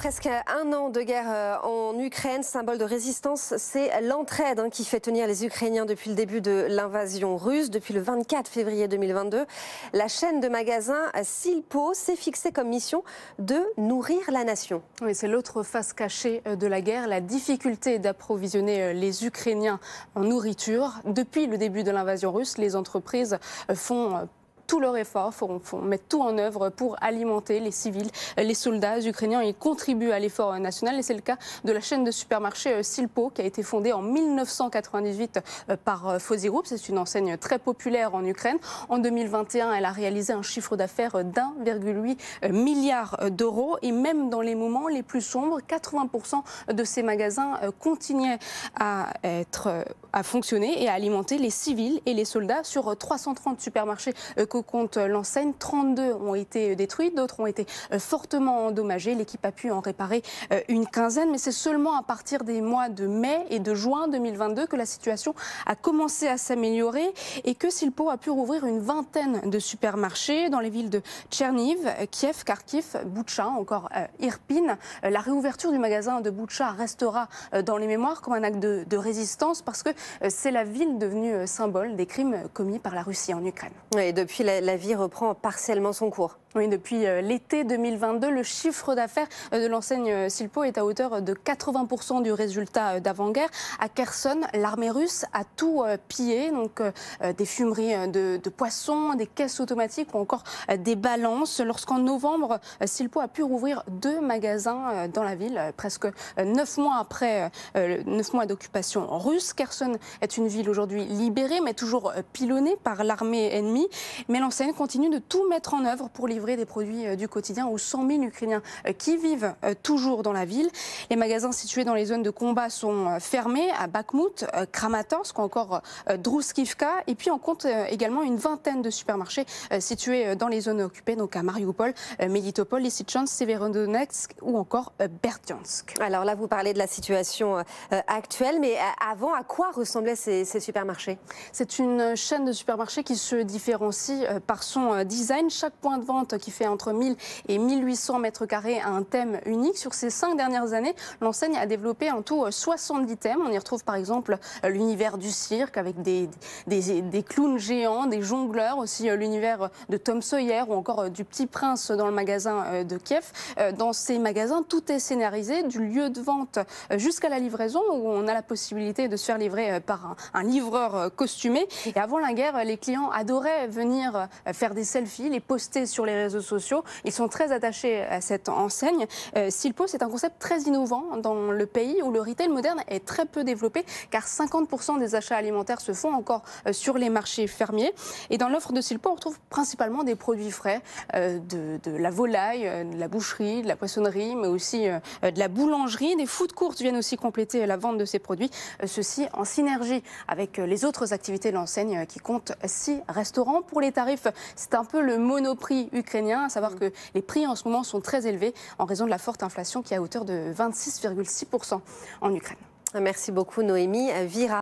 presque un an de guerre en Ukraine, symbole de résistance, c'est l'entraide qui fait tenir les Ukrainiens depuis le début de l'invasion russe. Depuis le 24 février 2022, la chaîne de magasins Silpo s'est fixée comme mission de nourrir la nation. Oui, c'est l'autre face cachée de la guerre, la difficulté d'approvisionner les Ukrainiens en nourriture. Depuis le début de l'invasion russe, les entreprises font tout leur effort, mettre tout en œuvre pour alimenter les civils, les soldats ukrainiens. Ils contribuent à l'effort national et c'est le cas de la chaîne de supermarchés Silpo qui a été fondée en 1998 par Fauzy Group. C'est une enseigne très populaire en Ukraine. En 2021, elle a réalisé un chiffre d'affaires d'1,8 milliard d'euros et même dans les moments les plus sombres, 80% de ces magasins continuaient à fonctionner et à alimenter les civils et les soldats. Sur 330 supermarchés que compte l'enseigne, 32 ont été détruits, d'autres ont été fortement endommagés. L'équipe a pu en réparer une quinzaine, mais c'est seulement à partir des mois de mai et de juin 2022 que la situation a commencé à s'améliorer et que Silpo a pu rouvrir une vingtaine de supermarchés dans les villes de Tcherniv, Kiev, Kharkiv, Boutcha, encore Irpin. La réouverture du magasin de Boutcha restera dans les mémoires comme un acte de résistance parce que c'est la ville devenue symbole des crimes commis par la Russie en Ukraine. Et depuis, la vie reprend partiellement son cours. Oui, depuis l'été 2022, le chiffre d'affaires de l'enseigne Silpo est à hauteur de 80% du résultat d'avant-guerre. À Kherson, l'armée russe a tout pillé, donc des fumeries de poissons, des caisses automatiques ou encore des balances. Lorsqu'en novembre, Silpo a pu rouvrir 2 magasins dans la ville, presque 9 mois après 9 mois d'occupation russe. Kherson est une ville aujourd'hui libérée, mais toujours pilonnée par l'armée ennemie. Mais l'enseigne continue de tout mettre en œuvre pour livrer des produits du quotidien aux 100 000 Ukrainiens qui vivent toujours dans la ville. Les magasins situés dans les zones de combat sont fermés à Bakhmut, Kramatorsk ou encore Druskivka. Et puis on compte également une vingtaine de supermarchés situés dans les zones occupées, donc à Mariupol, Melitopol, Lysychansk, Severodonetsk ou encore Berdyansk. Alors là, vous parlez de la situation actuelle, mais avant, à quoi ressemblaient ces supermarchés? C'est une chaîne de supermarchés qui se différencie par son design. Chaque point de vente qui fait entre 1000 et 1800 mètres carrés a un thème unique. Sur ces 5 dernières années, l'enseigne a développé en tout 70 thèmes. On y retrouve par exemple l'univers du cirque avec des clowns géants, des jongleurs, aussi l'univers de Tom Sawyer ou encore du Petit Prince dans le magasin de Kiev. Dans ces magasins, tout est scénarisé, du lieu de vente jusqu'à la livraison où on a la possibilité de se faire livrer par un livreur costumé. Et avant la guerre, les clients adoraient venir faire des selfies, les poster sur les réseaux sociaux. Ils sont très attachés à cette enseigne. Silpo, c'est un concept très innovant dans le pays où le retail moderne est très peu développé car 50% des achats alimentaires se font encore sur les marchés fermiers. Et dans l'offre de Silpo, on retrouve principalement des produits frais, de la volaille, de la boucherie, de la poissonnerie, mais aussi de la boulangerie. Des food courts viennent aussi compléter la vente de ces produits. Ceci en synergie avec les autres activités de l'enseigne qui compte 6 restaurants. Pour les tarifs, c'est un peu le monoprix ukrainien, à savoir que les prix en ce moment sont très élevés en raison de la forte inflation qui est à hauteur de 26,6% en Ukraine. Merci beaucoup Noémie Vira.